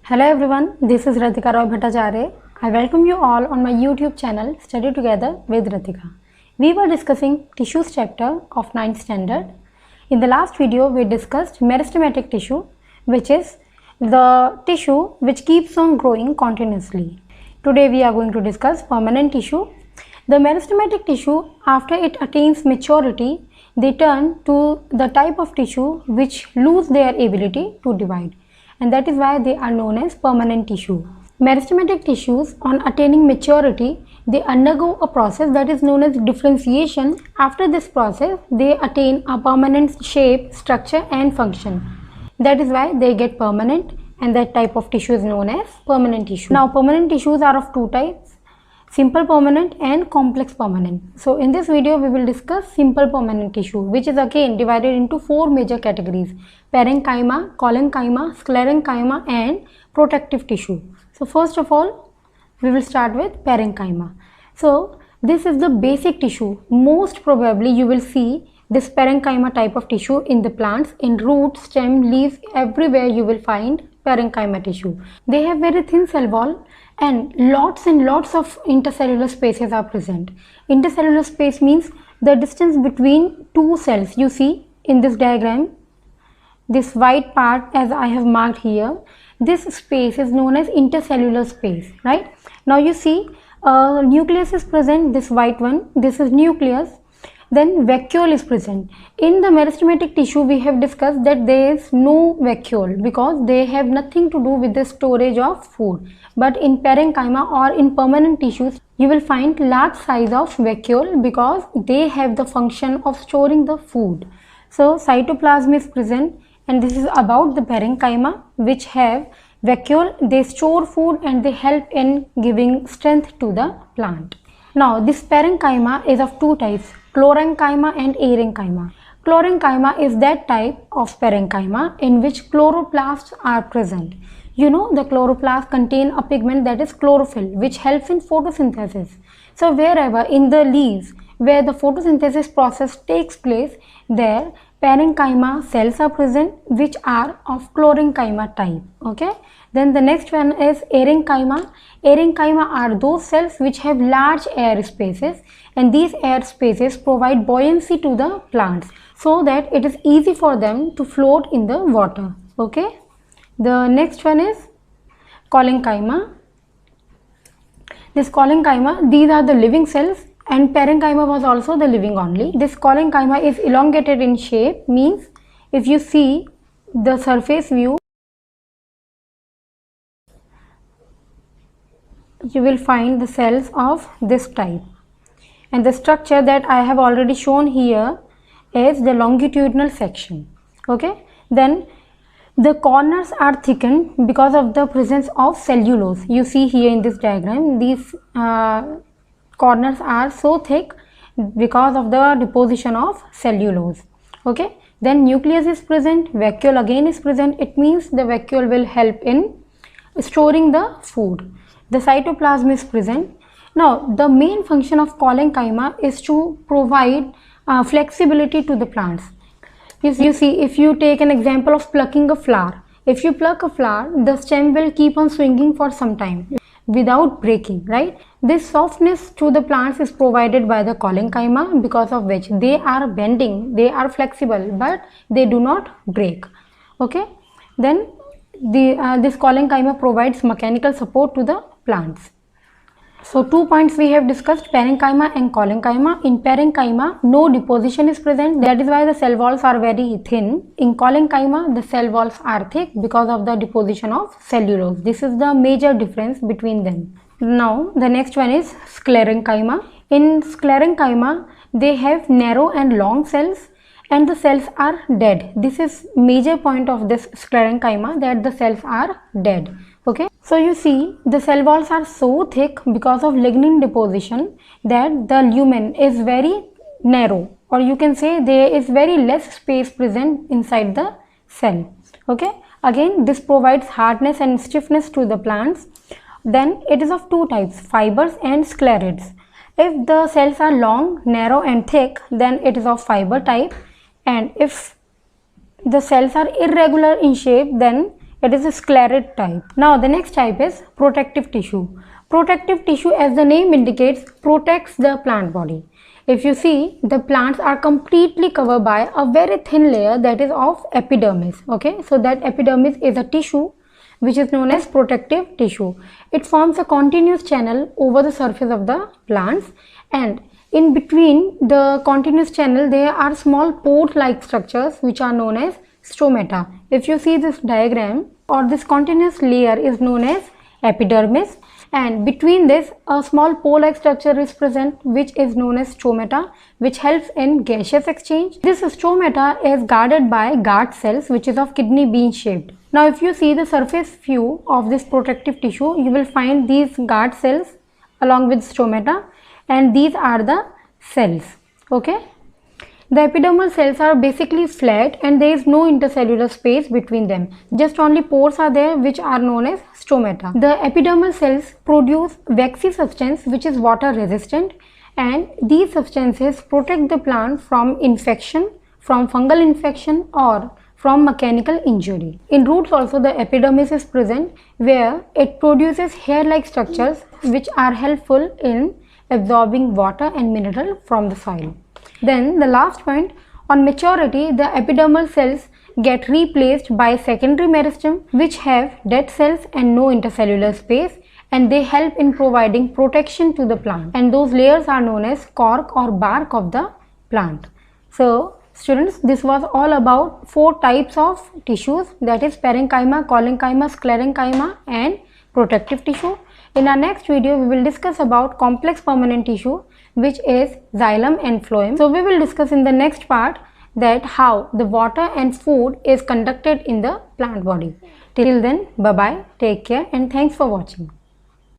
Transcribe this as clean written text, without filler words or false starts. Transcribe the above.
Hello everyone, this is Ratika Roy Bhattacharya. I welcome you all on my YouTube channel Study Together with Ratika. We were discussing tissues chapter of 9th standard. In the last video, we discussed meristematic tissue, which is the tissue which keeps on growing continuously. Today we are going to discuss permanent tissue. The meristematic tissue, after it attains maturity, they turn to the type of tissue which lose their ability to divide, and that is why they are known as permanent tissue. Meristematic tissues, on attaining maturity, they undergo a process that is known as differentiation. After this process, they attain a permanent shape, structure and function. That is why they get permanent, and that type of tissue is known as permanent tissue. Now, permanent tissues are of two types: simple permanent and complex permanent. So in this video we will discuss simple permanent tissue, which is again divided into four major categories: parenchyma, collenchyma, sclerenchyma and protective tissue. So first of all we will start with parenchyma. So this is the basic tissue. Most probably you will see this parenchyma type of tissue in the plants. In root, stem, leaves, everywhere you will find parenchyma tissue. They have very thin cell wall and lots of intercellular spaces are present. Intercellular space means the distance between two cells. You see in this diagram, this white part as I have marked here, this space is known as intercellular space, right? Now you see nucleus is present, this white one, this is nucleus. Then vacuole is present. In the meristematic tissue we have discussed that there is no vacuole because they have nothing to do with the storage of food. But in parenchyma or in permanent tissues you will find large size of vacuole because they have the function of storing the food. So cytoplasm is present, and this is about the parenchyma, which have vacuole. They store food and they help in giving strength to the plant. Now this parenchyma is of two types: chlorenchyma and arenchyma. Chlorenchyma is that type of parenchyma in which chloroplasts are present. You know, the chloroplasts contain a pigment that is chlorophyll, which helps in photosynthesis. So wherever in the leaves where the photosynthesis process takes place, there parenchyma cells are present which are of chlorenchyma type. Okay. Then the next one is arenchyma. Arenchyma are those cells which have large air spaces, and these air spaces provide buoyancy to the plants so that it is easy for them to float in the water. Okay. The next one is collenchyma. This collenchyma, these are the living cells, and parenchyma was also the living only. This collenchyma is elongated in shape, means if you see the surface view, you will find the cells of this type, and the structure that I have already shown here is the longitudinal section. Okay. Then the corners are thickened because of the presence of cellulose. You see here in this diagram, these corners are so thick because of the deposition of cellulose. Okay. Then nucleus is present, vacuole again is present. It means the vacuole will help in storing the food. The cytoplasm is present. Now the main function of collenchyma is to provide flexibility to the plants. You see, if you take an example of plucking a flower, if you pluck a flower, the stem will keep on swinging for some time without breaking, right? This softness to the plants is provided by the collenchyma, because of which they are bending, they are flexible, but they do not break. Okay. Then this collenchyma provides mechanical support to the plants. So 2 points we have discussed: parenchyma and collenchyma. In parenchyma, no deposition is present. That is why the cell walls are very thin. In collenchyma, the cell walls are thick because of the deposition of cellulose. This is the major difference between them. Now the next one is sclerenchyma. In sclerenchyma, they have narrow and long cells, and the cells are dead. This is major point of this sclerenchyma, that the cells are dead. Okay. So you see the cell walls are so thick because of lignin deposition that the lumen is very narrow, or you can say there is very less space present inside the cell. Okay. Again, this provides hardness and stiffness to the plants. Then it is of two types: fibers and sclerids. If the cells are long, narrow and thick, then it is of fiber type, and if the cells are irregular in shape, then It is a sclerid type. Now the next type is protective tissue. Protective tissue, as the name indicates, protects the plant body. If you see, the plants are completely covered by a very thin layer that is of epidermis. Okay, so that epidermis is a tissue which is known as protective tissue. It forms a continuous channel over the surface of the plants, and in between the continuous channel there are small pore-like structures which are known as stomata. If you see this diagram, or this continuous layer is known as epidermis, and between this a small pore-like structure is present which is known as stomata, which helps in gaseous exchange. This stomata is guarded by guard cells which is of kidney bean shaped. Now if you see the surface view of this protective tissue, you will find these guard cells along with stomata, and these are the cells. Okay, the epidermal cells are basically flat and there is no intercellular space between them, just only pores are there which are known as stomata. The epidermal cells produce waxy substance which is water resistant, and these substances protect the plant from infection, from fungal infection or from mechanical injury. In roots also the epidermis is present, where it produces hair-like structures which are helpful in absorbing water and mineral from the soil. Then the last point, on maturity the epidermal cells get replaced by secondary meristem which have dead cells and no intercellular space, and they help in providing protection to the plant, and those layers are known as cork or bark of the plant. So students, this was all about 4 types of tissues, that is parenchyma, collenchyma, sclerenchyma and protective tissue. In our next video, we will discuss about complex permanent tissue, which is xylem and phloem. So we will discuss in the next part that how the water and food is conducted in the plant body. Till then, bye bye, take care and thanks for watching.